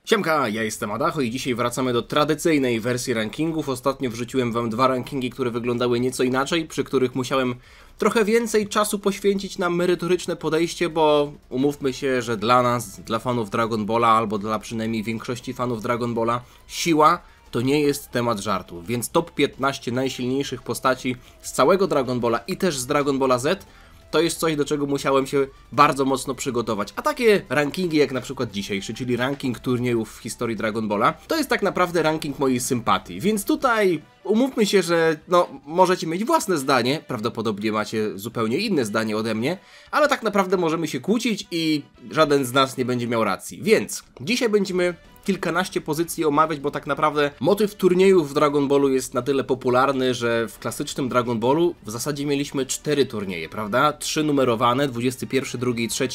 Siemka, ja jestem Adacho i dzisiaj wracamy do tradycyjnej wersji rankingów. Ostatnio wrzuciłem wam dwa rankingi, które wyglądały nieco inaczej, przy których musiałem trochę więcej czasu poświęcić na merytoryczne podejście, bo umówmy się, że dla nas, dla fanów Dragon Balla, albo dla przynajmniej większości fanów Dragon Balla, siła to nie jest temat żartu, więc top 15 najsilniejszych postaci z całego Dragon Balla i też z Dragon Balla Z to jest coś, do czego musiałem się bardzo mocno przygotować. A takie rankingi jak na przykład dzisiejszy, czyli ranking turniejów w historii Dragon Balla, to jest tak naprawdę ranking mojej sympatii. Więc tutaj umówmy się, że możecie mieć własne zdanie, prawdopodobnie macie zupełnie inne zdanie ode mnie, ale tak naprawdę możemy się kłócić i żaden z nas nie będzie miał racji. Więc dzisiaj będziemy kilkanaście pozycji omawiać, bo tak naprawdę motyw turniejów w Dragon Ballu jest na tyle popularny, że w klasycznym Dragon Ballu w zasadzie mieliśmy 4 turnieje, prawda? 3 numerowane, 21, 2 i 3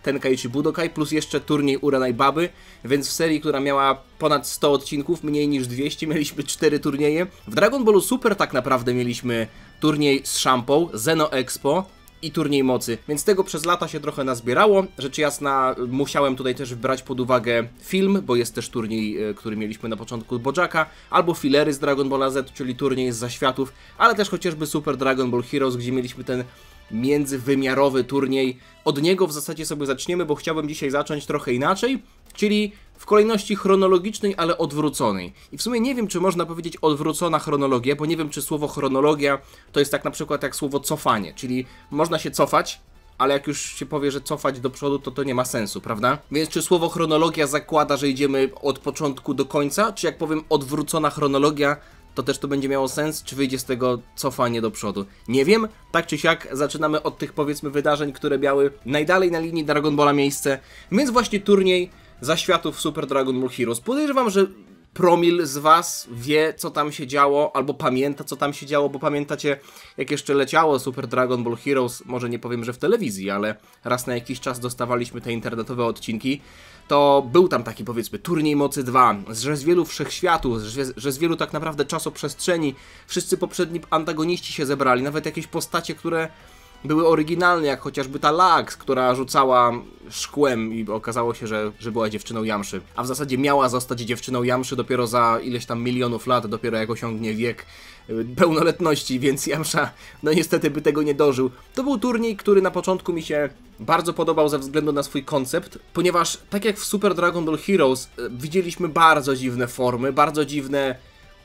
Tenkaichi Budokai, plus jeszcze turniej Uranai Baby, więc w serii, która miała ponad 100 odcinków, mniej niż 200, mieliśmy 4 turnieje. W Dragon Ballu Super tak naprawdę mieliśmy turniej z Shampoo, Zeno Expo i turniej mocy, więc tego przez lata się trochę nazbierało. Rzecz jasna, musiałem tutaj też brać pod uwagę film, bo jest też turniej, który mieliśmy na początku Bojacka, albo filery z Dragon Balla Z, czyli turniej z zaświatów, ale też chociażby Super Dragon Ball Heroes, gdzie mieliśmy ten międzywymiarowy turniej. Od niego w zasadzie sobie zaczniemy, bo chciałbym dzisiaj zacząć trochę inaczej, czyli w kolejności chronologicznej, ale odwróconej. I w sumie nie wiem, czy można powiedzieć odwrócona chronologia, bo nie wiem, czy słowo chronologia to jest tak na przykład jak słowo cofanie, czyli można się cofać, ale jak już się powie, że cofać do przodu, to nie ma sensu, prawda? Więc czy słowo chronologia zakłada, że idziemy od początku do końca, czy jak powiem odwrócona chronologia, to też to będzie miało sens, czy wyjdzie z tego cofanie do przodu. Nie wiem, tak czy siak zaczynamy od tych, powiedzmy, wydarzeń, które miały najdalej na linii Dragon Balla miejsce, więc właśnie turniej zaświatów Super Dragon Ball Heroes. Podejrzewam, że promil z was wie, co tam się działo, albo pamięta, co tam się działo, bo pamiętacie, jak jeszcze leciało Super Dragon Ball Heroes, może nie powiem, że w telewizji, ale raz na jakiś czas dostawaliśmy te internetowe odcinki, to był tam taki, powiedzmy, turniej mocy 2, że z wielu wszechświatów, że z wielu tak naprawdę czasoprzestrzeni, wszyscy poprzedni antagoniści się zebrali, nawet jakieś postacie, które były oryginalne, jak chociażby ta Lux, która rzucała szkłem i okazało się, że była dziewczyną Yamszy. A w zasadzie miała zostać dziewczyną Yamszy dopiero za ileś tam milionów lat, dopiero jak osiągnie wiek pełnoletności, więc Yamsza no niestety by tego nie dożył. To był turniej, który na początku mi się bardzo podobał ze względu na swój koncept, ponieważ tak jak w Super Dragon Ball Heroes widzieliśmy bardzo dziwne formy, bardzo dziwne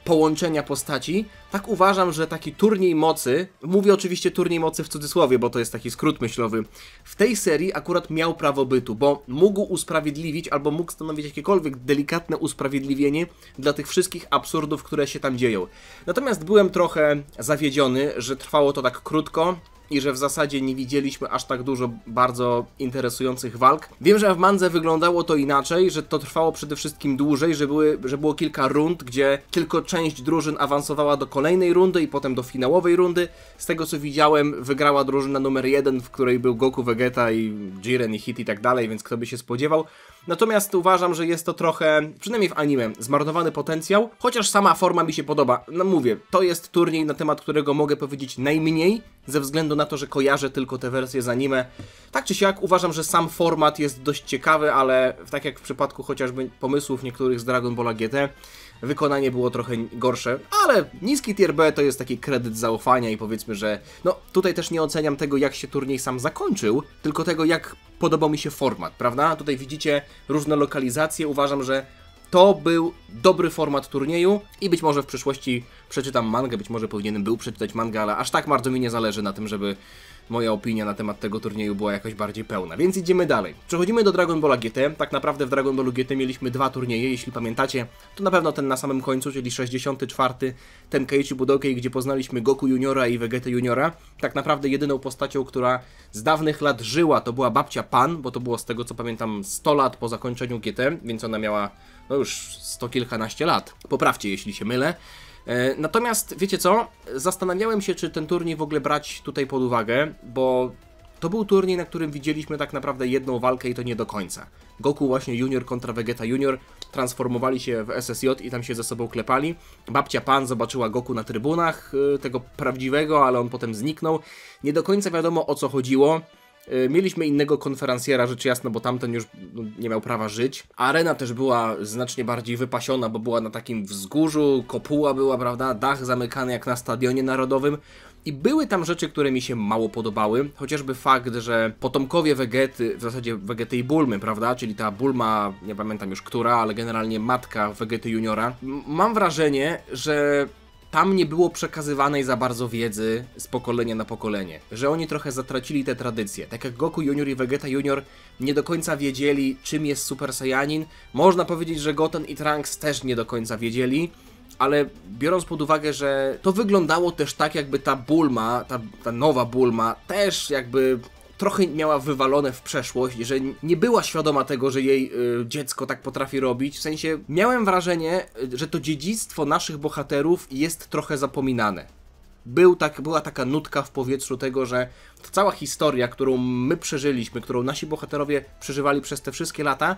połączenia postaci, tak uważam, że taki turniej mocy, mówię oczywiście turniej mocy w cudzysłowie, bo to jest taki skrót myślowy, w tej serii akurat miał prawo bytu, bo mógł usprawiedliwić albo mógł stanowić jakiekolwiek delikatne usprawiedliwienie dla tych wszystkich absurdów, które się tam dzieją. Natomiast byłem trochę zawiedziony, że trwało to tak krótko i że w zasadzie nie widzieliśmy aż tak dużo bardzo interesujących walk. Wiem, że w mandze wyglądało to inaczej, że to trwało przede wszystkim dłużej, że było kilka rund, gdzie tylko część drużyn awansowała do kolejnej rundy i potem do finałowej rundy. Z tego co widziałem, wygrała drużyna numer 1, w której był Goku, Vegeta i Jiren i Hit i tak dalej, więc kto by się spodziewał. Natomiast uważam, że jest to trochę, przynajmniej w anime, zmarnowany potencjał, chociaż sama forma mi się podoba. No mówię, to jest turniej, na temat którego mogę powiedzieć najmniej, ze względu na to, że kojarzę tylko te wersje z anime. Tak czy siak uważam, że sam format jest dość ciekawy, ale tak jak w przypadku chociażby pomysłów niektórych z Dragon Balla GT, wykonanie było trochę gorsze, ale niski tier B to jest taki kredyt zaufania i powiedzmy, że no tutaj też nie oceniam tego, jak się turniej sam zakończył, tylko tego, jak podobał mi się format, prawda? Tutaj widzicie różne lokalizacje, uważam, że to był dobry format turnieju i być może w przyszłości przeczytam mangę, być może powinienem był przeczytać mangę, ale aż tak bardzo mi nie zależy na tym, żeby moja opinia na temat tego turnieju była jakoś bardziej pełna. Więc idziemy dalej. Przechodzimy do Dragon Balla GT. Tak naprawdę w Dragon Ballu GT mieliśmy 2 turnieje, jeśli pamiętacie. To na pewno ten na samym końcu, czyli 64. Tenkaichi Budokai, gdzie poznaliśmy Goku Juniora i Vegetę Juniora. Tak naprawdę jedyną postacią, która z dawnych lat żyła, to była babcia Pan, bo to było z tego co pamiętam 100 lat po zakończeniu GT, więc ona miała no już 100 kilkanaście lat. Poprawcie, jeśli się mylę. Natomiast, wiecie co? Zastanawiałem się, czy ten turniej w ogóle brać tutaj pod uwagę, bo to był turniej, na którym widzieliśmy tak naprawdę jedną walkę i to nie do końca. Goku właśnie Junior kontra Vegeta Junior transformowali się w SSJ i tam się ze sobą klepali. Babcia Pan zobaczyła Goku na trybunach, tego prawdziwego, ale on potem zniknął. Nie do końca wiadomo, o co chodziło. Mieliśmy innego konferencjera, rzecz jasna, bo tamten już nie miał prawa żyć. Arena też była znacznie bardziej wypasiona, bo była na takim wzgórzu, kopuła była, prawda, dach zamykany jak na stadionie narodowym. I były tam rzeczy, które mi się mało podobały, chociażby fakt, że potomkowie Vegety, w zasadzie Vegety i Bulmy, prawda, czyli ta Bulma, nie pamiętam już która, ale generalnie matka Vegety Juniora, mam wrażenie, że tam nie było przekazywanej za bardzo wiedzy z pokolenia na pokolenie, że oni trochę zatracili te tradycje. Tak jak Goku Junior i Vegeta Junior nie do końca wiedzieli, czym jest Super Saiyanin, można powiedzieć, że Goten i Trunks też nie do końca wiedzieli, ale biorąc pod uwagę, że to wyglądało też tak, jakby ta Bulma, ta nowa Bulma też jakby trochę miała wywalone w przeszłość, że nie była świadoma tego, że jej dziecko tak potrafi robić. W sensie miałem wrażenie, że to dziedzictwo naszych bohaterów jest trochę zapominane. Była taka nutka w powietrzu tego, że ta cała historia, którą my przeżyliśmy, którą nasi bohaterowie przeżywali przez te wszystkie lata,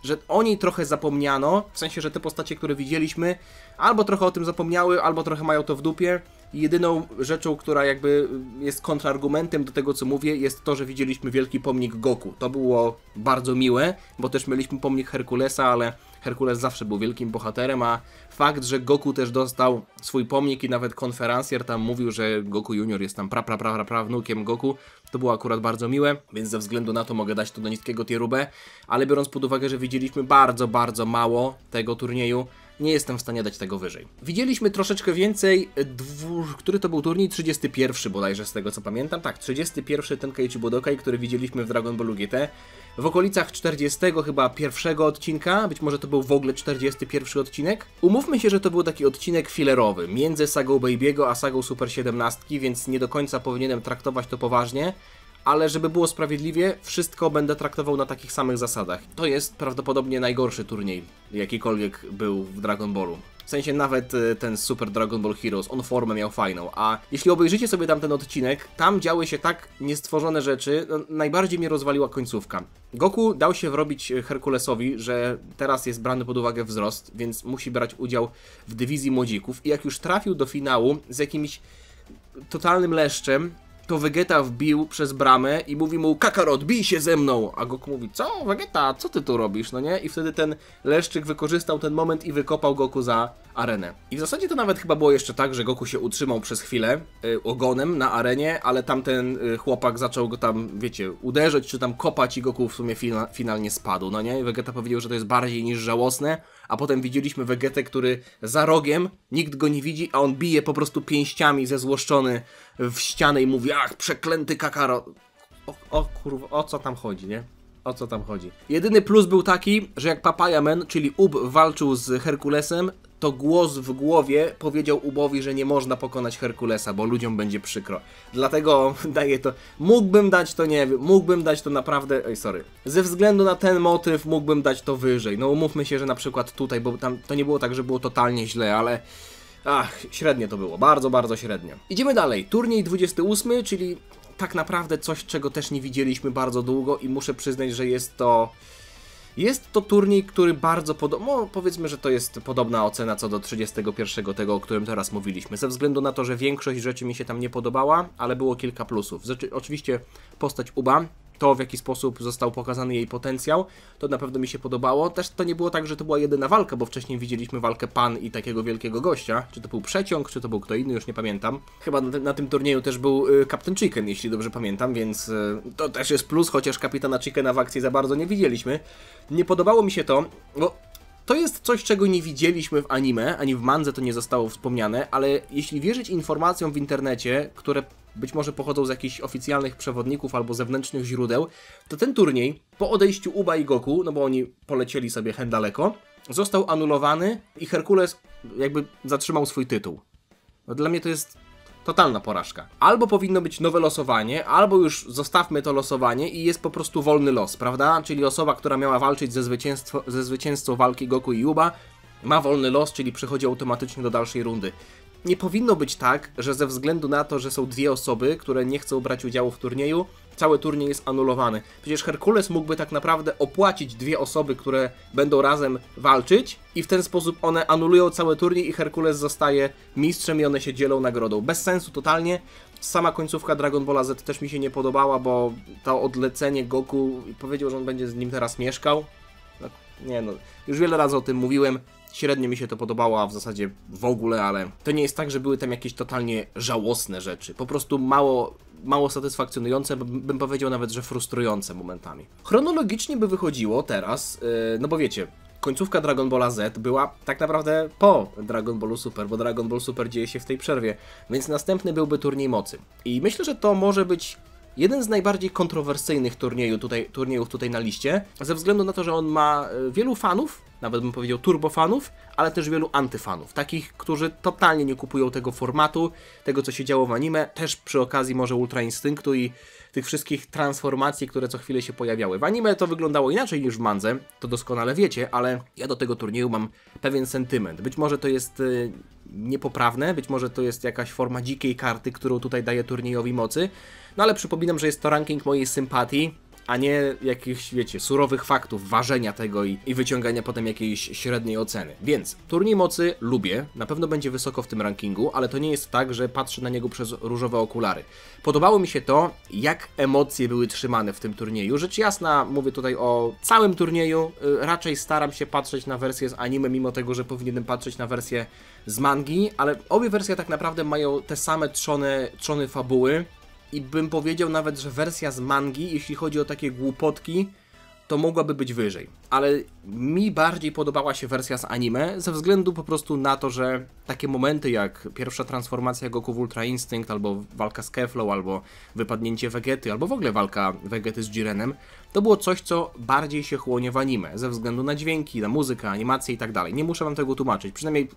że o niej trochę zapomniano, w sensie, że te postacie, które widzieliśmy, albo trochę o tym zapomniały, albo trochę mają to w dupie. I jedyną rzeczą, która jakby jest kontrargumentem do tego, co mówię, jest to, że widzieliśmy wielki pomnik Goku. To było bardzo miłe, bo też mieliśmy pomnik Herkulesa, ale Herkules zawsze był wielkim bohaterem, a fakt, że Goku też dostał swój pomnik i nawet konferencjer tam mówił, że Goku Junior jest tam prawnukiem Goku, to było akurat bardzo miłe, więc ze względu na to mogę dać to do niskiego tieru B, ale biorąc pod uwagę, że widzieliśmy bardzo, bardzo mało tego turnieju, nie jestem w stanie dać tego wyżej. Widzieliśmy troszeczkę więcej, który to był turniej? 31 bodajże, z tego co pamiętam. Tak, 31 Tenkaichi Budokai, który widzieliśmy w Dragon Ballu GT. W okolicach 40 chyba pierwszego odcinka, być może to był w ogóle 41 odcinek. Umówmy się, że to był taki odcinek filerowy, między sagą Baby'ego a sagą Super 17, więc nie do końca powinienem traktować to poważnie. Ale żeby było sprawiedliwie, wszystko będę traktował na takich samych zasadach. To jest prawdopodobnie najgorszy turniej, jakikolwiek był w Dragon Ballu. W sensie nawet ten Super Dragon Ball Heroes, on formę miał fajną, a jeśli obejrzycie sobie tamten odcinek, tam działy się tak niestworzone rzeczy, no, najbardziej mnie rozwaliła końcówka. Goku dał się wrobić Herkulesowi, że teraz jest brany pod uwagę wzrost, więc musi brać udział w dywizji młodzików i jak już trafił do finału z jakimś totalnym leszczem, to Vegeta wbił przez bramę i mówi mu: Kakarot, bij się ze mną! A Goku mówi: co? Vegeta, co ty tu robisz? No nie? I wtedy ten leszczyk wykorzystał ten moment i wykopał Goku za arenę. I w zasadzie to nawet chyba było jeszcze tak, że Goku się utrzymał przez chwilę ogonem na arenie, ale tamten chłopak zaczął go tam, wiecie, uderzać czy tam kopać i Goku w sumie finalnie spadł, no nie? I Vegeta powiedział, że to jest bardziej niż żałosne, a potem widzieliśmy Vegetę, który za rogiem, nikt go nie widzi, a on bije po prostu pięściami zezłoszczony w ścianę i mówi: ach, przeklęty Kakarot. O kurwa, o co tam chodzi, nie? O co tam chodzi? Jedyny plus był taki, że jak Papaya Man, czyli Ub, walczył z Herkulesem, to głos w głowie powiedział Ubowi, że nie można pokonać Herkulesa, bo ludziom będzie przykro. Dlatego daję to... Mógłbym dać to, nie wiem, mógłbym dać to naprawdę... Ej, sorry. Ze względu na ten motyw mógłbym dać to wyżej. No umówmy się, że na przykład tutaj, bo tam to nie było tak, że było totalnie źle, ale... Ach, średnio to było. Bardzo, bardzo średnio. Idziemy dalej. Turniej 28, czyli tak naprawdę coś, czego też nie widzieliśmy bardzo długo i muszę przyznać, że jest to turniej, który bardzo no, powiedzmy, że to jest podobna ocena co do 31 tego, o którym teraz mówiliśmy. Ze względu na to, że większość rzeczy mi się tam nie podobała, ale było kilka plusów. Oczywiście postać Uba, to w jaki sposób został pokazany jej potencjał, to na pewno mi się podobało. Też to nie było tak, że to była jedyna walka, bo wcześniej widzieliśmy walkę Pan i takiego wielkiego gościa. Czy to był Przeciąg, czy to był kto inny, już nie pamiętam. Chyba na tym turnieju też był Captain Chicken, jeśli dobrze pamiętam, więc to też jest plus, chociaż Kapitana Chickena w akcji za bardzo nie widzieliśmy. Nie podobało mi się to, bo to jest coś, czego nie widzieliśmy w anime, ani w mandze to nie zostało wspomniane, ale jeśli wierzyć informacjom w internecie, które być może pochodzą z jakichś oficjalnych przewodników albo zewnętrznych źródeł, to ten turniej, po odejściu Uba i Goku, no bo oni polecieli sobie hen daleko, został anulowany i Herkules jakby zatrzymał swój tytuł. No dla mnie to jest totalna porażka. Albo powinno być nowe losowanie, albo już zostawmy to losowanie i jest po prostu wolny los, prawda? Czyli osoba, która miała walczyć ze zwycięzcą walki Goku i Uba, ma wolny los, czyli przechodzi automatycznie do dalszej rundy. nie powinno być tak, że ze względu na to, że są dwie osoby, które nie chcą brać udziału w turnieju, cały turniej jest anulowany. Przecież Herkules mógłby tak naprawdę opłacić dwie osoby, które będą razem walczyć i w ten sposób one anulują cały turniej i Herkules zostaje mistrzem i one się dzielą nagrodą. Bez sensu totalnie. Sama końcówka Dragon Balla Z też mi się nie podobała, bo to odlecenie Goku powiedział, że on będzie z nim teraz mieszkał. No, nie no, już wiele razy o tym mówiłem. Średnio mi się to podobało, a w zasadzie w ogóle, ale to nie jest tak, że były tam jakieś totalnie żałosne rzeczy. Po prostu mało satysfakcjonujące, bym powiedział nawet, że frustrujące momentami. Chronologicznie by wychodziło teraz, no bo wiecie, końcówka Dragon Balla Z była tak naprawdę po Dragon Ballu Super, bo Dragon Ball Super dzieje się w tej przerwie, więc następny byłby Turniej Mocy. I myślę, że to może być jeden z najbardziej kontrowersyjnych turniejów tutaj na liście, ze względu na to, że on ma wielu fanów, nawet bym powiedział turbofanów, ale też wielu antyfanów, takich, którzy totalnie nie kupują tego formatu, tego co się działo w anime, też przy okazji może Ultra Instynktu i tych wszystkich transformacji, które co chwilę się pojawiały. W anime to wyglądało inaczej niż w mandze, to doskonale wiecie, ale ja do tego turnieju mam pewien sentyment. Być może to jest niepoprawne, być może to jest jakaś forma dzikiej karty, którą tutaj daje turniejowi mocy, no ale przypominam, że jest to ranking mojej sympatii, a nie jakichś, wiecie, surowych faktów, ważenia tego i wyciągania potem jakiejś średniej oceny. Więc Turniej Mocy lubię, na pewno będzie wysoko w tym rankingu, ale to nie jest tak, że patrzę na niego przez różowe okulary. Podobało mi się to, jak emocje były trzymane w tym turnieju. Rzecz jasna, mówię tutaj o całym turnieju, raczej staram się patrzeć na wersję z anime, mimo tego, że powinienem patrzeć na wersję z mangi, ale obie wersje tak naprawdę mają te same trzony fabuły. I bym powiedział nawet, że wersja z mangi, jeśli chodzi o takie głupotki, to mogłaby być wyżej. Ale mi bardziej podobała się wersja z anime, ze względu po prostu na to, że takie momenty jak pierwsza transformacja Goku w Ultra Instinct, albo walka z Keflą, albo wypadnięcie Vegety, albo w ogóle walka Vegety z Jirenem, to było coś, co bardziej się chłonie w anime, ze względu na dźwięki, na muzykę, animację i tak dalej. Nie muszę wam tego tłumaczyć, przynajmniej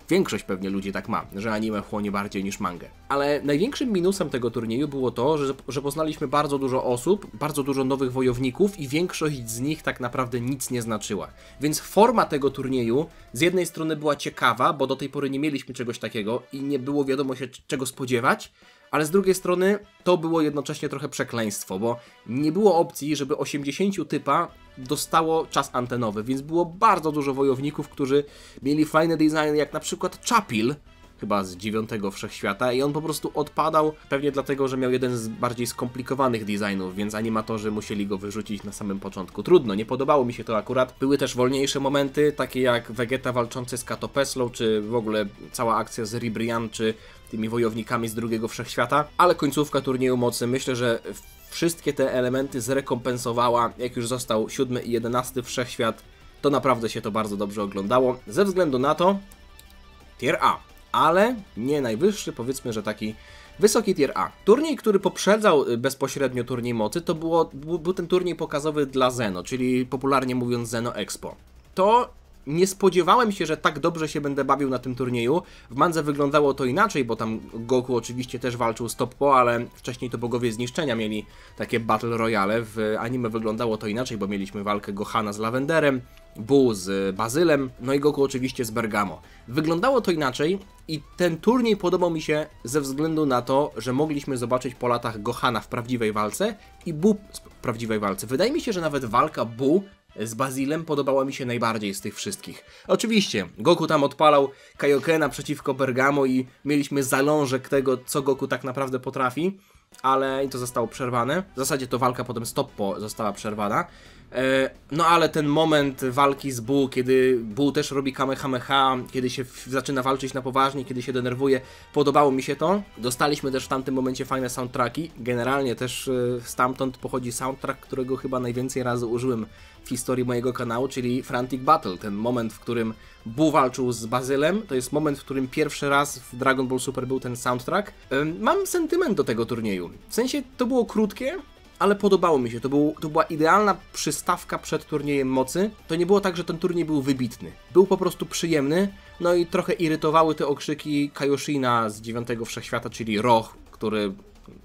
większość pewnie ludzi tak ma, że anime chłonie bardziej niż mangę. Ale największym minusem tego turnieju było to, że poznaliśmy bardzo dużo osób, bardzo dużo nowych wojowników i większość z nich tak naprawdę nic nie znaczyła. Więc forma tego turnieju z jednej strony była ciekawa, bo do tej pory nie mieliśmy czegoś takiego i nie było wiadomo się czego spodziewać, ale z drugiej strony to było jednocześnie trochę przekleństwo, bo nie było opcji, żeby 80 typa dostało czas antenowy, więc było bardzo dużo wojowników, którzy mieli fajne designy, jak na przykład Chapil, chyba z 9 Wszechświata, i on po prostu odpadał, pewnie dlatego, że miał jeden z bardziej skomplikowanych designów, więc animatorzy musieli go wyrzucić na samym początku. Trudno, nie podobało mi się to akurat. Były też wolniejsze momenty, takie jak Vegeta walczący z Katopeslą, czy w ogóle cała akcja z Ribrian, czy tymi wojownikami z drugiego Wszechświata, ale końcówka Turnieju Mocy, myślę, że wszystkie te elementy zrekompensowała, jak już został 7 i 11 Wszechświat, to naprawdę się to bardzo dobrze oglądało, ze względu na to tier A, ale nie najwyższy, powiedzmy, że taki wysoki tier A. Turniej, który poprzedzał bezpośrednio Turniej Mocy, to był ten turniej pokazowy dla Zeno, czyli popularnie mówiąc Zeno Expo. To nie spodziewałem się, że tak dobrze się będę bawił na tym turnieju. W mandze wyglądało to inaczej, bo tam Goku oczywiście też walczył z Toppo, ale wcześniej to bogowie zniszczenia mieli takie battle royale. W anime wyglądało to inaczej, bo mieliśmy walkę Gohana z Lavenderem, Buu z Bazylem, no i Goku oczywiście z Bergamo. Wyglądało to inaczej i ten turniej podobał mi się ze względu na to, że mogliśmy zobaczyć po latach Gohana w prawdziwej walce i Buu w prawdziwej walce. Wydaje mi się, że nawet walka Buu z Bazylem podobała mi się najbardziej z tych wszystkich. Oczywiście, Goku tam odpalał Kaiokena przeciwko Bergamo i mieliśmy zalążek tego, co Goku tak naprawdę potrafi, ale i to zostało przerwane. W zasadzie to walka potem z Toppo została przerwana. No ale ten moment walki z Buu, kiedy Buu też robi Kamehameha, kiedy się zaczyna walczyć na poważnie, kiedy się denerwuje, podobało mi się to. Dostaliśmy też w tamtym momencie fajne soundtracki. Generalnie też stamtąd pochodzi soundtrack, którego chyba najwięcej razy użyłem w historii mojego kanału, czyli Frantic Battle. Ten moment, w którym Buu walczył z Bazylem, to jest moment, w którym pierwszy raz w Dragon Ball Super był ten soundtrack. Mam sentyment do tego turnieju. W sensie to było krótkie, ale podobało mi się. To była idealna przystawka przed turniejem mocy. To nie było tak, że ten turniej był wybitny. Był po prostu przyjemny, no i trochę irytowały te okrzyki Kaioshina z 9 Wszechświata, czyli Roh, który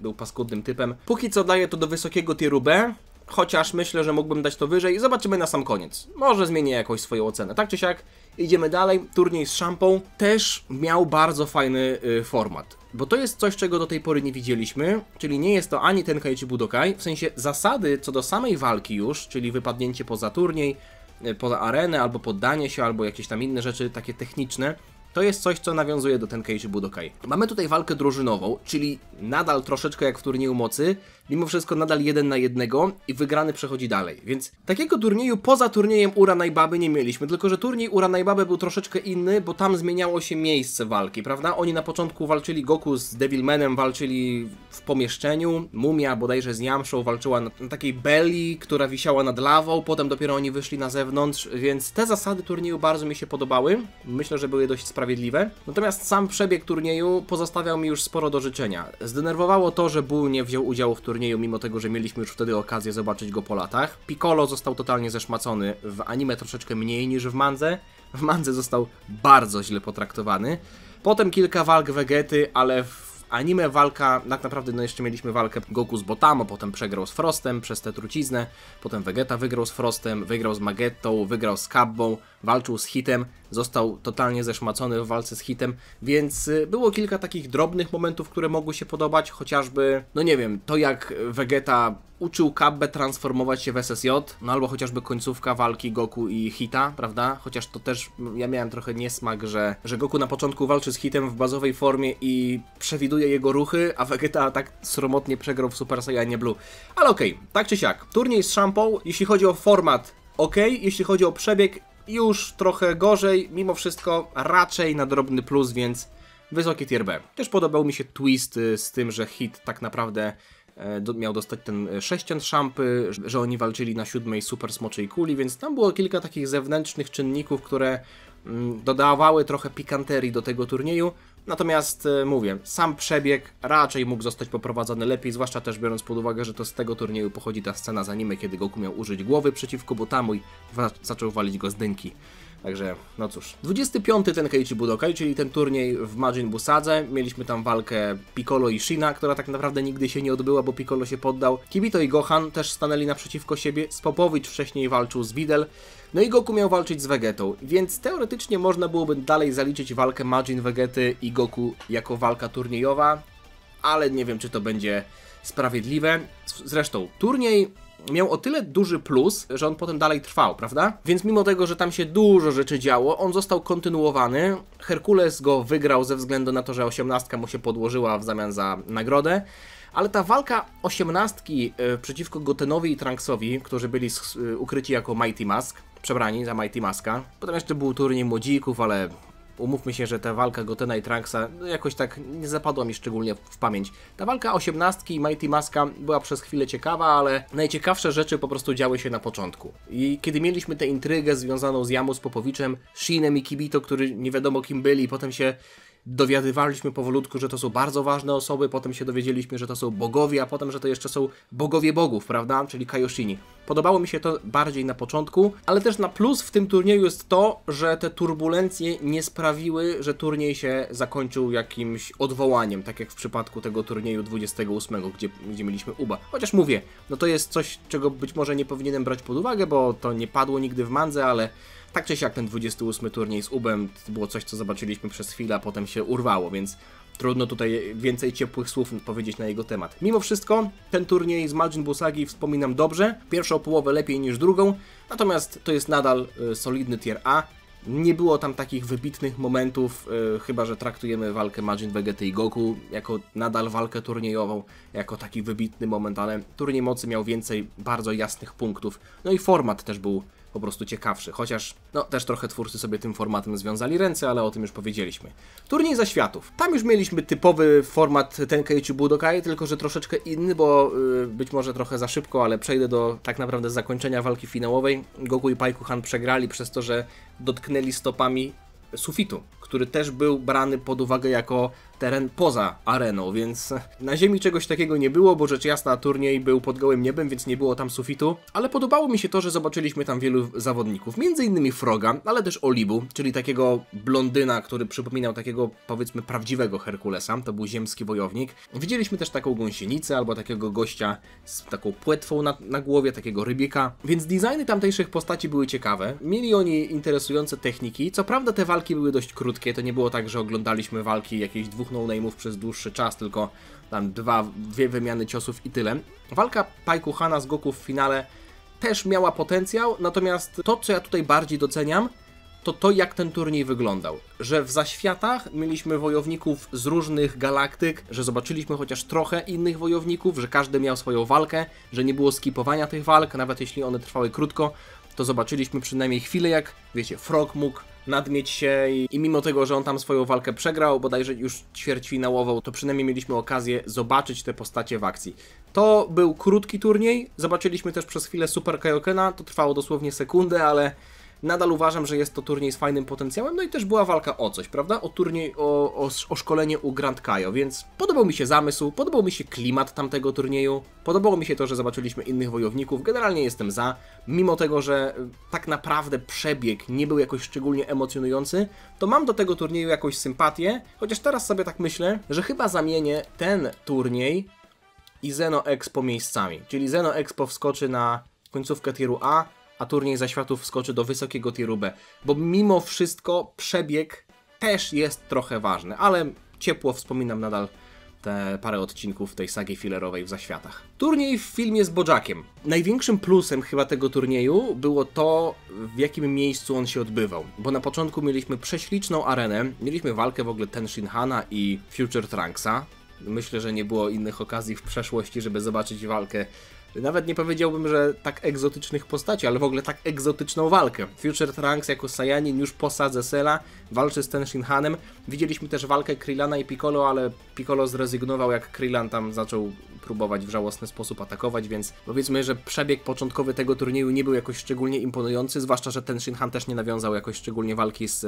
był paskudnym typem. Póki co daję to do wysokiego tieru B, chociaż myślę, że mógłbym dać to wyżej. Zobaczymy na sam koniec. Może zmienię jakoś swoją ocenę. Tak czy siak, idziemy dalej. Turniej z szampą też miał bardzo fajny format. Bo to jest coś, czego do tej pory nie widzieliśmy, czyli nie jest to ani Tenkaichi Budokai, w sensie zasady co do samej walki już, czyli wypadnięcie poza turniej, poza arenę, albo poddanie się, albo jakieś tam inne rzeczy takie techniczne. To jest coś, co nawiązuje do Tenkaichi Budokai. Mamy tutaj walkę drużynową, czyli nadal troszeczkę jak w turnieju mocy, mimo wszystko nadal 1 na 1 i wygrany przechodzi dalej. Więc takiego turnieju poza turniejem Ura Naibaby nie mieliśmy, tylko że turniej Ura Naibaby był troszeczkę inny, bo tam zmieniało się miejsce walki, prawda? Oni na początku walczyli, Goku z Devilmanem walczyli w pomieszczeniu, Mumia bodajże z Yamshą walczyła na takiej belli, która wisiała nad lawą, potem dopiero oni wyszli na zewnątrz, więc te zasady turnieju bardzo mi się podobały. Myślę, że były dość sprawiedliwe. Natomiast sam przebieg turnieju pozostawiał mi już sporo do życzenia. Zdenerwowało to, że Bull nie wziął udziału w turnieju, mimo tego, że mieliśmy już wtedy okazję zobaczyć go po latach. Piccolo został totalnie zeszmacony, w anime troszeczkę mniej niż w mandze. W mandze został bardzo źle potraktowany. Potem kilka walk Vegety, ale w anime walka, tak naprawdę no jeszcze mieliśmy walkę Goku z Botamo, potem przegrał z Frostem przez tę truciznę, potem Vegeta wygrał z Frostem, wygrał z Magettą, wygrał z Kabbą, walczył z Hitem, został totalnie zeszmacony w walce z Hitem, więc było kilka takich drobnych momentów, które mogły się podobać, chociażby, no nie wiem, to jak Vegeta uczył Kabbę transformować się w SSJ, no albo chociażby końcówka walki Goku i Hita, prawda? Chociaż to też ja miałem trochę niesmak, że Goku na początku walczy z Hitem w bazowej formie i przewiduje jego ruchy, a Vegeta tak sromotnie przegrał w Super Saiyanie Blue. Ale okej, tak czy siak, turniej z szampą, jeśli chodzi o format, jeśli chodzi o przebieg, już trochę gorzej, mimo wszystko raczej na drobny plus, więc wysoki tier B. Też podobał mi się twist z tym, że Hit tak naprawdę miał dostać ten sześcian szampy, że oni walczyli na 7. super smoczej kuli, więc tam było kilka takich zewnętrznych czynników, które dodawały trochę pikanterii do tego turnieju. Natomiast mówię, sam przebieg raczej mógł zostać poprowadzony lepiej, zwłaszcza też biorąc pod uwagę, że to z tego turnieju pochodzi ta scena z anime, kiedy Goku miał użyć głowy przeciwko Botamu i zaczął walić go z dynki. Także, no cóż. 25. Tenkaichi Budokai, czyli ten turniej w Majin Busadze. Mieliśmy tam walkę Piccolo i Shina, która tak naprawdę nigdy się nie odbyła, bo Piccolo się poddał. Kibito i Gohan też stanęli naprzeciwko siebie. Spopowicz wcześniej walczył z Videl. No i Goku miał walczyć z Vegetą, więc teoretycznie można byłoby dalej zaliczyć walkę Majin Vegety i Goku jako walka turniejowa, ale nie wiem, czy to będzie sprawiedliwe. Zresztą, turniej miał o tyle duży plus, że on potem dalej trwał, prawda? Więc mimo tego, że tam się dużo rzeczy działo, on został kontynuowany. Herkules go wygrał ze względu na to, że 18 mu się podłożyła w zamian za nagrodę. Ale ta walka 18 przeciwko Gotenowi i Trunksowi, którzy byli ukryci jako Mighty Mask, przebrani za Mighty Maska. Potem jeszcze był turniej młodzików, ale umówmy się, że ta walka Gotena i Trunksa jakoś tak nie zapadła mi szczególnie w pamięć. Ta walka 18 i Mighty Maska była przez chwilę ciekawa, ale najciekawsze rzeczy po prostu działy się na początku. I kiedy mieliśmy tę intrygę związaną z Yamu, z Popowiczem, Shinem i Kibito, którzy nie wiadomo kim byli, potem się dowiadywaliśmy powolutku, że to są bardzo ważne osoby, potem się dowiedzieliśmy, że to są bogowie, a potem, że to jeszcze są bogowie bogów, prawda? Czyli Kaioshini. Podobało mi się to bardziej na początku, ale też na plus w tym turnieju jest to, że te turbulencje nie sprawiły, że turniej się zakończył jakimś odwołaniem, tak jak w przypadku tego turnieju 28, gdzie mieliśmy Uba. Chociaż mówię, no to jest coś, czego być może nie powinienem brać pod uwagę, bo to nie padło nigdy w mandze, ale tak czy siak ten 28 turniej z Ubem to było coś, co zobaczyliśmy przez chwilę, a potem się urwało, więc trudno tutaj więcej ciepłych słów powiedzieć na jego temat. Mimo wszystko ten turniej z Majin Busagi wspominam dobrze, pierwszą połowę lepiej niż drugą, natomiast to jest nadal solidny tier A. Nie było tam takich wybitnych momentów, chyba że traktujemy walkę Majin Vegety i Goku jako nadal walkę turniejową, jako taki wybitny moment, ale turniej mocy miał więcej bardzo jasnych punktów. No i format też był po prostu ciekawszy, chociaż no też trochę twórcy sobie tym formatem związali ręce, ale o tym już powiedzieliśmy. Turniej Zaświatów. Tam już mieliśmy typowy format Tenkaichi Budokai, tylko że troszeczkę inny, bo być może trochę za szybko, ale przejdę do tak naprawdę zakończenia walki finałowej. Goku i Paikuhan przegrali przez to, że dotknęli stopami sufitu, który też był brany pod uwagę jako teren poza areną, więc na ziemi czegoś takiego nie było, bo rzecz jasna turniej był pod gołym niebem, więc nie było tam sufitu, ale podobało mi się to, że zobaczyliśmy tam wielu zawodników, między innymi Froga, ale też Olibu, czyli takiego blondyna, który przypominał takiego, powiedzmy, prawdziwego Herkulesa, to był ziemski wojownik. Widzieliśmy też taką gąsienicę, albo takiego gościa z taką płetwą na głowie, takiego rybieka, więc designy tamtejszych postaci były ciekawe, mieli oni interesujące techniki, co prawda te walki były dość krótkie, to nie było tak, że oglądaliśmy walki jakichś dwóch no-name'ów przez dłuższy czas, tylko tam dwie wymiany ciosów i tyle. Walka Paikuhana z Goku w finale też miała potencjał, natomiast to, co ja tutaj bardziej doceniam, to jak ten turniej wyglądał. Że w zaświatach mieliśmy wojowników z różnych galaktyk, że zobaczyliśmy chociaż trochę innych wojowników, że każdy miał swoją walkę, że nie było skipowania tych walk, nawet jeśli one trwały krótko, to zobaczyliśmy przynajmniej chwilę, jak, wiecie, Frog mógł nadmieć się i mimo tego, że on tam swoją walkę przegrał, bodajże już ćwierćfinałową, to przynajmniej mieliśmy okazję zobaczyć te postacie w akcji. To był krótki turniej, zobaczyliśmy też przez chwilę Super Kaiokena, to trwało dosłownie sekundę, ale nadal uważam, że jest to turniej z fajnym potencjałem, no i też była walka o coś, prawda? O turniej, o szkolenie u Grand Kaio, więc podobał mi się zamysł, podobał mi się klimat tamtego turnieju, podobało mi się to, że zobaczyliśmy innych wojowników, generalnie jestem za, mimo tego, że tak naprawdę przebieg nie był jakoś szczególnie emocjonujący, to mam do tego turnieju jakąś sympatię, chociaż teraz sobie tak myślę, że chyba zamienię ten turniej i Xeno Expo miejscami, czyli Xeno Expo wskoczy na końcówkę tieru A turniej zaświatów wskoczy do wysokiego tieru B, bo mimo wszystko przebieg też jest trochę ważny, ale ciepło wspominam nadal te parę odcinków tej sagi fillerowej w zaświatach. Turniej w filmie z Bojackiem. Największym plusem chyba tego turnieju było to, w jakim miejscu on się odbywał, bo na początku mieliśmy prześliczną arenę, mieliśmy walkę w ogóle Ten Shinhana i Future Trunksa. Myślę, że nie było innych okazji w przeszłości, żeby zobaczyć walkę. Nawet nie powiedziałbym, że tak egzotycznych postaci, ale w ogóle tak egzotyczną walkę. Future Trunks jako Saiyanin już po Sadze Cella walczy z Ten Shinhanem. Widzieliśmy też walkę Krillana i Piccolo, ale Piccolo zrezygnował, jak Krillan tam zaczął próbować w żałosny sposób atakować, więc powiedzmy, że przebieg początkowy tego turnieju nie był jakoś szczególnie imponujący, zwłaszcza, że Ten Shinhan też nie nawiązał jakoś szczególnie walki z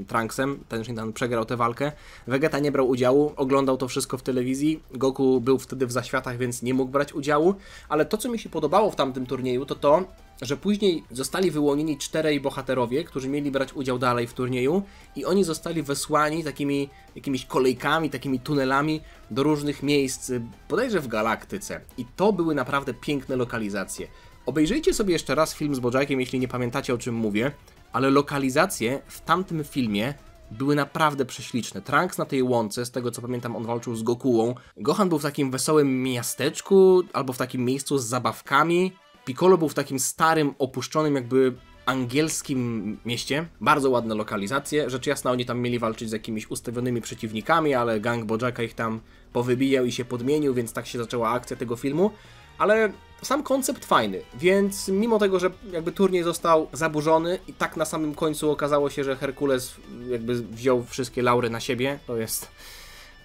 Trunksem. Ten Shinhan przegrał tę walkę. Vegeta nie brał udziału, oglądał to wszystko w telewizji. Goku był wtedy w zaświatach, więc nie mógł brać udziału, ale to, co mi się podobało w tamtym turnieju, to, że później zostali wyłonieni 4 bohaterowie, którzy mieli brać udział dalej w turnieju i oni zostali wysłani takimi jakimiś kolejkami, takimi tunelami do różnych miejsc, bodajże w galaktyce. I to były naprawdę piękne lokalizacje. Obejrzyjcie sobie jeszcze raz film z Bojackiem, jeśli nie pamiętacie, o czym mówię, ale lokalizacje w tamtym filmie były naprawdę prześliczne. Trunks na tej łące, z tego co pamiętam, on walczył z Gokułą. Gohan był w takim wesołym miasteczku, albo w takim miejscu z zabawkami. Piccolo był w takim starym, opuszczonym jakby angielskim mieście. Bardzo ładne lokalizacje. Rzecz jasna, oni tam mieli walczyć z jakimiś ustawionymi przeciwnikami, ale gang Bojacka ich tam powybijał i się podmienił, więc tak się zaczęła akcja tego filmu. Ale sam koncept fajny, więc mimo tego, że jakby turniej został zaburzony i tak na samym końcu okazało się, że Herkules jakby wziął wszystkie laury na siebie, to jest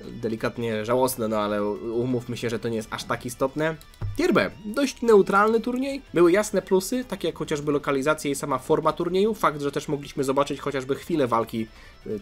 delikatnie żałosne, no ale umówmy się, że to nie jest aż tak istotne. Tier B. Dość neutralny turniej. Były jasne plusy, takie jak chociażby lokalizacja i sama forma turnieju. Fakt, że też mogliśmy zobaczyć chociażby chwilę walki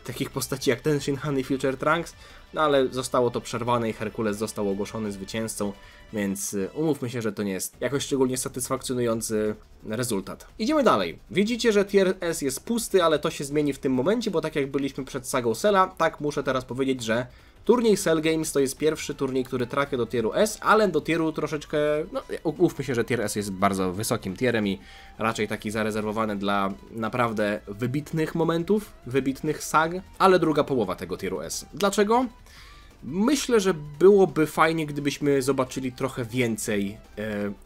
takich postaci jak Ten Shinhan i Future Trunks, no ale zostało to przerwane i Herkules został ogłoszony zwycięzcą, więc umówmy się, że to nie jest jakoś szczególnie satysfakcjonujący rezultat. Idziemy dalej. Widzicie, że Tier S jest pusty, ale to się zmieni w tym momencie, bo tak jak byliśmy przed sagą Cella, tak muszę teraz powiedzieć, że turniej Cell Games to jest pierwszy turniej, który trafia do tieru S, ale do tieru troszeczkę, no umówmy się, że tier S jest bardzo wysokim tierem i raczej taki zarezerwowany dla naprawdę wybitnych momentów, wybitnych sag, ale druga połowa tego tieru S. Dlaczego? Myślę, że byłoby fajnie, gdybyśmy zobaczyli trochę więcej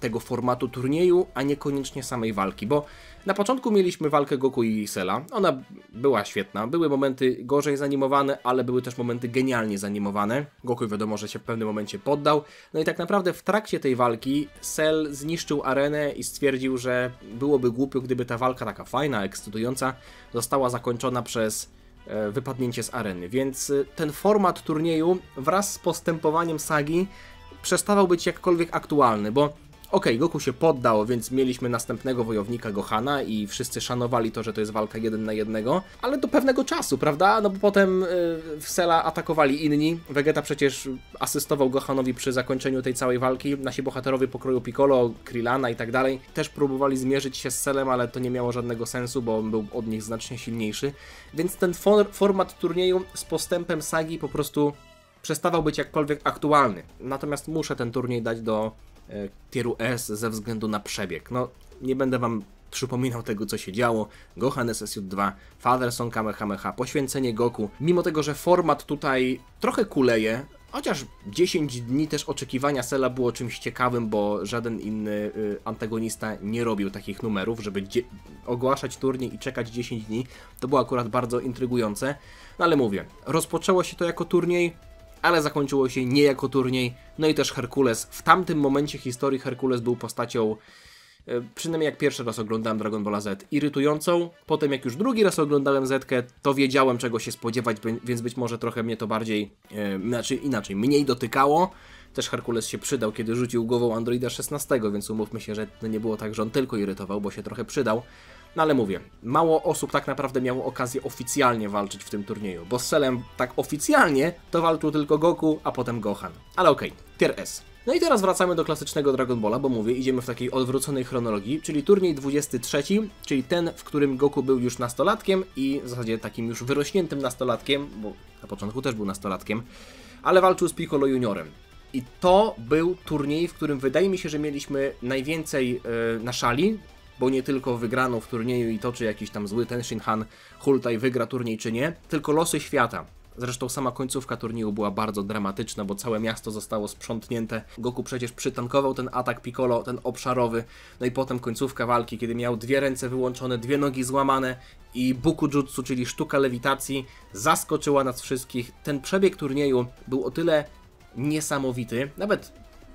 tego formatu turnieju, a niekoniecznie samej walki, bo na początku mieliśmy walkę Goku i Cella, ona była świetna, były momenty gorzej zanimowane, ale były też momenty genialnie zanimowane. Goku wiadomo, że się w pewnym momencie poddał, no i tak naprawdę w trakcie tej walki Cell zniszczył arenę i stwierdził, że byłoby głupio, gdyby ta walka taka fajna, ekscytująca została zakończona przez wypadnięcie z areny, więc ten format turnieju wraz z postępowaniem sagi przestawał być jakkolwiek aktualny, bo Okej, Goku się poddał, więc mieliśmy następnego wojownika Gohana i wszyscy szanowali to, że to jest walka 1 na 1, ale do pewnego czasu, prawda? No bo potem w Cella atakowali inni. Vegeta przecież asystował Gohanowi przy zakończeniu tej całej walki. Nasi bohaterowie pokroju Piccolo, Krillana i tak dalej też próbowali zmierzyć się z Cellem, ale to nie miało żadnego sensu, bo on był od nich znacznie silniejszy. Więc ten format turnieju z postępem sagi po prostu przestawał być jakkolwiek aktualny. Natomiast muszę ten turniej dać do tieru S ze względu na przebieg. No, nie będę wam przypominał tego, co się działo. Gohan SSJ-2, Fatherson Kamehameha, poświęcenie Goku. Mimo tego, że format tutaj trochę kuleje, chociaż 10 dni też oczekiwania Cella było czymś ciekawym, bo żaden inny antagonista nie robił takich numerów, żeby ogłaszać turniej i czekać 10 dni. To było akurat bardzo intrygujące. No ale mówię, rozpoczęło się to jako turniej, ale zakończyło się nie jako turniej. No i też Herkules. W tamtym momencie historii Herkules był postacią, przynajmniej jak pierwszy raz oglądałem Dragon Balla Z, irytującą. Potem jak już drugi raz oglądałem Zetkę, to wiedziałem, czego się spodziewać, więc być może trochę mnie to bardziej, inaczej, mniej dotykało. Też Herkules się przydał, kiedy rzucił głową Androida 16, więc umówmy się, że to nie było tak, że on tylko irytował, bo się trochę przydał. No ale mówię, mało osób tak naprawdę miało okazję oficjalnie walczyć w tym turnieju, bo z Cellem tak oficjalnie to walczył tylko Goku, a potem Gohan. Ale okej, tier S. No i teraz wracamy do klasycznego Dragon Balla, bo mówię, idziemy w takiej odwróconej chronologii, czyli turniej 23, czyli ten, w którym Goku był już nastolatkiem i w zasadzie takim już wyrośniętym nastolatkiem, bo na początku też był nastolatkiem, ale walczył z Piccolo Juniorem. I to był turniej, w którym wydaje mi się, że mieliśmy najwięcej na szali, bo nie tylko wygraną w turnieju i to, czy jakiś tam zły Tenshin Han Hultaj wygra turniej czy nie, tylko losy świata. Zresztą sama końcówka turnieju była bardzo dramatyczna, bo całe miasto zostało sprzątnięte. Goku przecież przytankował ten atak Piccolo, ten obszarowy. No i potem końcówka walki, kiedy miał 2 ręce wyłączone, 2 nogi złamane i Bukujutsu, czyli sztuka lewitacji, zaskoczyła nas wszystkich. Ten przebieg turnieju był o tyle niesamowity, nawet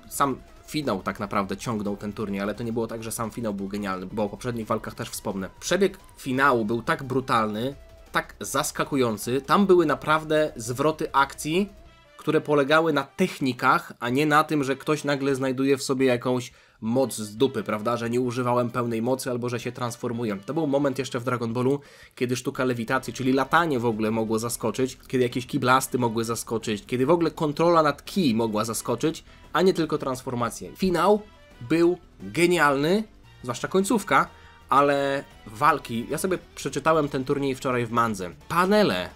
sam finał tak naprawdę ciągnął ten turniej, ale to nie było tak, że sam finał był genialny, bo o poprzednich walkach też wspomnę. Przebieg finału był tak brutalny, tak zaskakujący, tam były naprawdę zwroty akcji, które polegały na technikach, a nie na tym, że ktoś nagle znajduje w sobie jakąś moc z dupy, prawda, że nie używałem pełnej mocy albo że się transformuję. To był moment jeszcze w Dragon Ballu, kiedy sztuka lewitacji, czyli latanie w ogóle mogło zaskoczyć, kiedy jakieś ki-blasty mogły zaskoczyć, kiedy w ogóle kontrola nad ki mogła zaskoczyć, a nie tylko transformacje. Finał był genialny, zwłaszcza końcówka, ale walki, ja sobie przeczytałem ten turniej wczoraj w mandze. Panele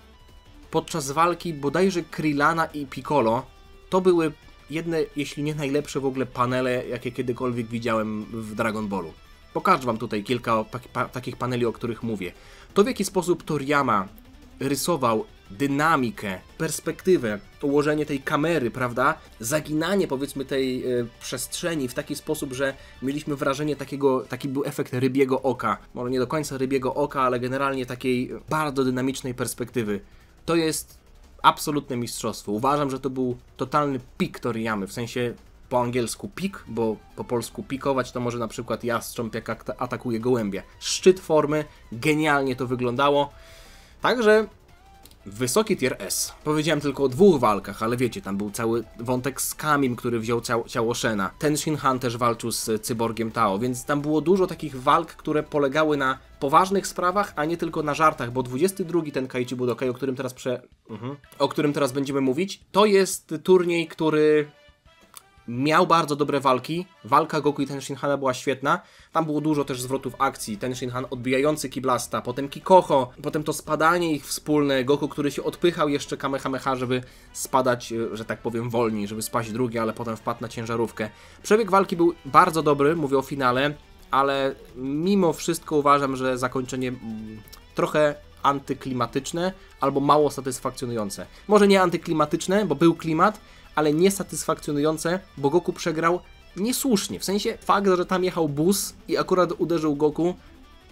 podczas walki bodajże Krillana i Piccolo to były jedne, jeśli nie najlepsze w ogóle panele, jakie kiedykolwiek widziałem w Dragon Ballu. Pokażę wam tutaj kilka takich paneli, o których mówię. To, w jaki sposób Toriyama rysował dynamikę, perspektywę, ułożenie tej kamery, prawda? Zaginanie, powiedzmy, tej przestrzeni w taki sposób, że mieliśmy wrażenie taki był efekt rybiego oka. Może nie do końca rybiego oka, ale generalnie takiej bardzo dynamicznej perspektywy. To jest absolutne mistrzostwo. Uważam, że to był totalny pik Toriyamy, w sensie po angielsku pik, bo po polsku pikować to może na przykład jastrząb, jak atakuje gołębie. Szczyt formy, genialnie to wyglądało. Także wysoki tier S. Powiedziałem tylko o 2 walkach, ale wiecie, tam był cały wątek z Kamim, który wziął ciało Shena. Tenshin Han też walczył z cyborgiem Tao, więc tam było dużo takich walk, które polegały na poważnych sprawach, a nie tylko na żartach, bo 22 ten Kaichi Budokai, o którym teraz będziemy mówić, to jest turniej, który miał bardzo dobre walki. Walka Goku i Tenshin Hana była świetna. Tam było dużo też zwrotów akcji. Tenshin Han odbijający Ki-Blasta, potem Kikoho, potem to spadanie ich wspólne. Goku, który się odpychał jeszcze Kamehameha, żeby spadać, że tak powiem, wolniej, żeby spaść drugi, ale potem wpadł na ciężarówkę. Przebieg walki był bardzo dobry, mówię o finale, ale mimo wszystko uważam, że zakończenie trochę antyklimatyczne albo mało satysfakcjonujące. Może nie antyklimatyczne, bo był klimat, ale niesatysfakcjonujące, bo Goku przegrał niesłusznie. W sensie fakt, że tam jechał bus i akurat uderzył Goku,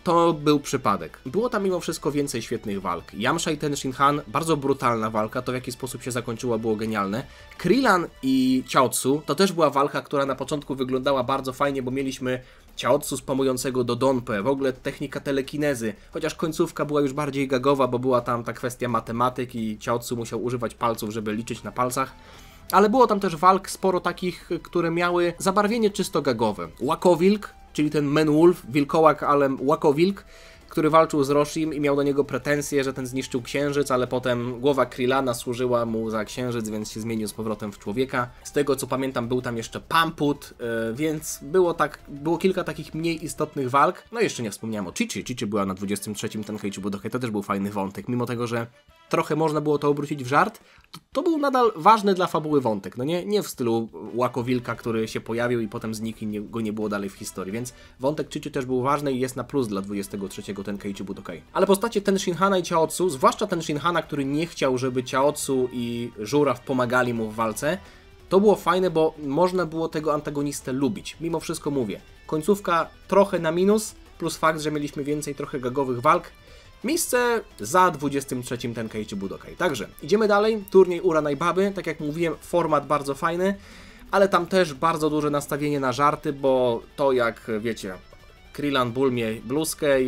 to był przypadek. Było tam mimo wszystko więcej świetnych walk. Yamcha i Tenshin Han, bardzo brutalna walka, to w jaki sposób się zakończyła było genialne. Krillan i Chaozu, to też była walka, która na początku wyglądała bardzo fajnie, bo mieliśmy Chaozu spamującego do Donpę, w ogóle technika telekinezy, chociaż końcówka była już bardziej gagowa, bo była tam ta kwestia matematyki i Chaozu musiał używać palców, żeby liczyć na palcach. ale było tam też walk sporo takich, które miały zabarwienie czysto gagowe. Łakowilk, czyli ten Menwolf, wilkołak, ale łakowilk, który walczył z Roshim i miał do niego pretensje, że ten zniszczył księżyc, ale potem głowa Krillana służyła mu za księżyc, więc się zmienił z powrotem w człowieka. Z tego co pamiętam, był tam jeszcze Pamput, więc było kilka takich mniej istotnych walk. No i jeszcze nie wspomniałem o Chichi. Chichi była na 23. Tenkaichi Budokai, to też był fajny wątek, mimo tego, że trochę można było to obrócić w żart, to był nadal ważny dla fabuły wątek, no nie w stylu Łakowilka, który się pojawił i potem znikł i go nie było dalej w historii, więc wątek Chichi też był ważny i jest na plus dla 23. Tenkaichi Budokai. Ale postacie Tenshinhana i Chaozu, zwłaszcza Tenshinhana, który nie chciał, żeby Chaozu i Żuraw pomagali mu w walce, to było fajne, bo można było tego antagonistę lubić. Mimo wszystko mówię, końcówka trochę na minus, plus fakt, że mieliśmy więcej trochę gagowych walk. Miejsce za 23. Tenkaichi Budokai. Także idziemy dalej. Turniej Uranai Baby. Tak jak mówiłem, format bardzo fajny, ale tam też bardzo duże nastawienie na żarty, bo to jak wiecie, Krillan bulmie bluzkę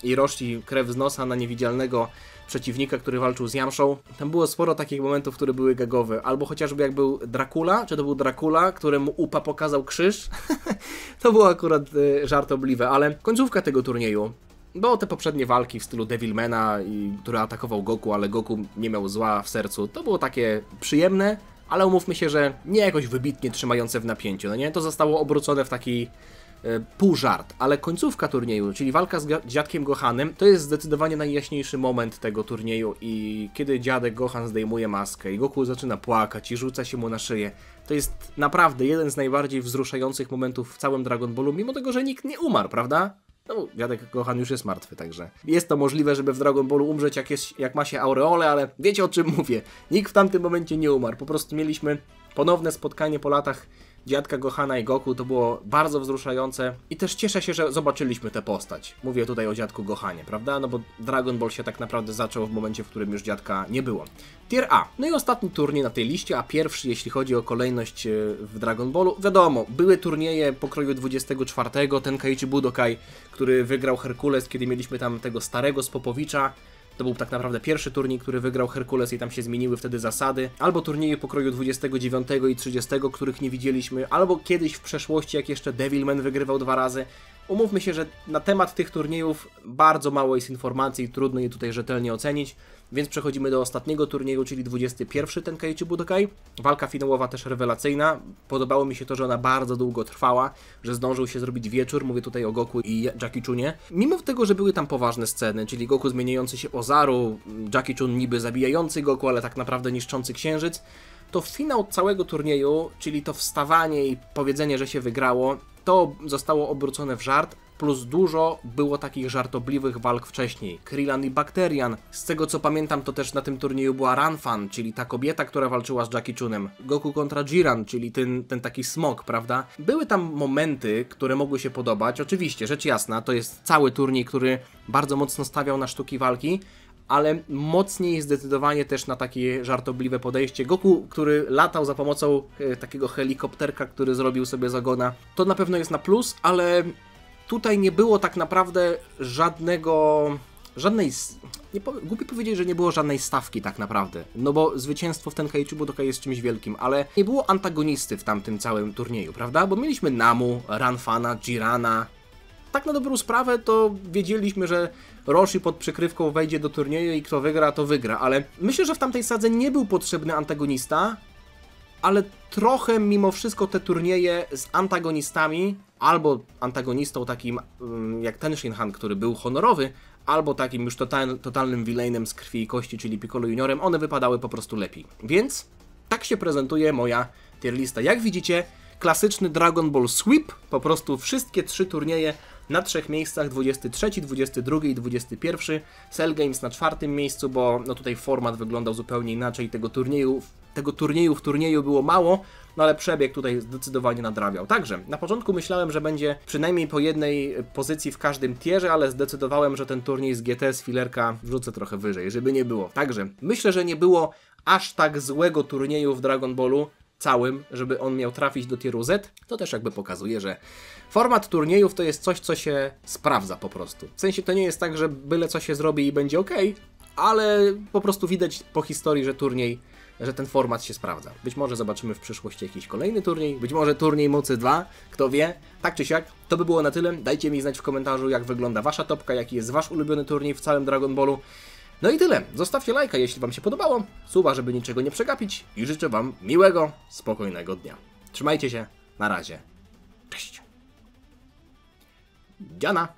i Roshi krew z nosa na niewidzialnego przeciwnika, który walczył z Yamshą. Tam było sporo takich momentów, które były gagowe. Albo chociażby jak był Dracula, czy to był Dracula, któremu Upa pokazał krzyż. To było akurat żartobliwe, ale końcówka tego turnieju. Bo te poprzednie walki w stylu Devilmana, który atakował Goku, ale Goku nie miał zła w sercu, to było takie przyjemne, ale umówmy się, że nie jakoś wybitnie trzymające w napięciu, no nie? To zostało obrócone w taki pół żart, ale końcówka turnieju, czyli walka z dziadkiem Gohanem, to jest zdecydowanie najjaśniejszy moment tego turnieju i kiedy dziadek Gohan zdejmuje maskę i Goku zaczyna płakać i rzuca się mu na szyję, to jest naprawdę jeden z najbardziej wzruszających momentów w całym Dragon Ballu, mimo tego, że nikt nie umarł, prawda? No, dziadek Gohan już jest martwy, także jest to możliwe, żeby w Dragon Ballu umrzeć jak ma się aureole, ale wiecie o czym mówię. Nikt w tamtym momencie nie umarł, po prostu mieliśmy ponowne spotkanie po latach dziadka Gohana i Goku, to było bardzo wzruszające i też cieszę się, że zobaczyliśmy tę postać. Mówię tutaj o dziadku Gohanie, prawda? No bo Dragon Ball się tak naprawdę zaczął w momencie, w którym już dziadka nie było. Tier A. No i ostatni turniej na tej liście, a pierwszy jeśli chodzi o kolejność w Dragon Ballu. Wiadomo, były turnieje pokroju 24, Tenkaichi Budokai, który wygrał Herkules, kiedy mieliśmy tam tego starego z Popowicza. To był tak naprawdę pierwszy turniej, który wygrał Herkules i tam się zmieniły wtedy zasady. Albo turnieje pokroju 29 i 30, których nie widzieliśmy, albo kiedyś w przeszłości, jak jeszcze Devilman wygrywał 2 razy. Umówmy się, że na temat tych turniejów bardzo mało jest informacji i trudno je tutaj rzetelnie ocenić, więc przechodzimy do ostatniego turnieju, czyli 21 Tenkaichi Budokai. Walka finałowa też rewelacyjna. Podobało mi się to, że ona bardzo długo trwała, że zdążył się zrobić wieczór, mówię tutaj o Goku i Jackie Chunie. Mimo tego, że były tam poważne sceny, czyli Goku zmieniający się o Zaru, Jackie Chun niby zabijający Goku, ale tak naprawdę niszczący księżyc, to finał całego turnieju, czyli to wstawanie i powiedzenie, że się wygrało, to zostało obrócone w żart, plus dużo było takich żartobliwych walk wcześniej. Krillan i Bacterian. Z tego co pamiętam, to też na tym turnieju była Ranfan, czyli ta kobieta, która walczyła z Jackie Chunem. Goku kontra Jiran, czyli ten taki smok, prawda? Były tam momenty, które mogły się podobać. Oczywiście, rzecz jasna, to jest cały turniej, który bardzo mocno stawiał na sztuki walki, ale mocniej zdecydowanie też na takie żartobliwe podejście. Goku, który latał za pomocą takiego helikopterka, który zrobił sobie z ogona, to na pewno jest na plus, ale tutaj nie było tak naprawdę głupio powiedzieć, że nie było żadnej stawki tak naprawdę, no bo zwycięstwo w Tenkaichi Budokai jest czymś wielkim, ale nie było antagonisty w tamtym całym turnieju, prawda? Bo mieliśmy Namu, Ranfana, Jirana. Tak na dobrą sprawę to wiedzieliśmy, że Roshi pod przykrywką wejdzie do turnieju i kto wygra, to wygra, ale myślę, że w tamtej sadze nie był potrzebny antagonista, ale trochę mimo wszystko te turnieje z antagonistami, albo antagonistą takim jak Tenshinhan, który był honorowy, albo takim już totalnym villainem z krwi i kości, czyli Piccolo Juniorem, one wypadały po prostu lepiej. Więc tak się prezentuje moja tier lista. Jak widzicie, klasyczny Dragon Ball Sweep, po prostu wszystkie 3 turnieje na 3 miejscach, 23, 22 i 21. Cell Games na 4. miejscu, bo no tutaj format wyglądał zupełnie inaczej, tego turnieju w turnieju było mało, no ale przebieg tutaj zdecydowanie nadrabiał. Także na początku myślałem, że będzie przynajmniej po jednej pozycji w każdym tierze, ale zdecydowałem, że ten turniej z GT z filerka wrzucę trochę wyżej, żeby nie było. Także myślę, że nie było aż tak złego turnieju w Dragon Ballu całym, żeby on miał trafić do tieru Z. To też jakby pokazuje, że format turniejów to jest coś, co się sprawdza po prostu. W sensie to nie jest tak, że byle co się zrobi i będzie ok, ale po prostu widać po historii, że turniej że ten format się sprawdza. Być może zobaczymy w przyszłości jakiś kolejny turniej, być może turniej Mocy 2, kto wie. Tak czy siak, to by było na tyle. Dajcie mi znać w komentarzu, jak wygląda wasza topka, jaki jest wasz ulubiony turniej w całym Dragon Ballu. No i tyle. Zostawcie lajka, jeśli wam się podobało, suba, żeby niczego nie przegapić i życzę wam miłego, spokojnego dnia. Trzymajcie się, na razie. Cześć. Dziana.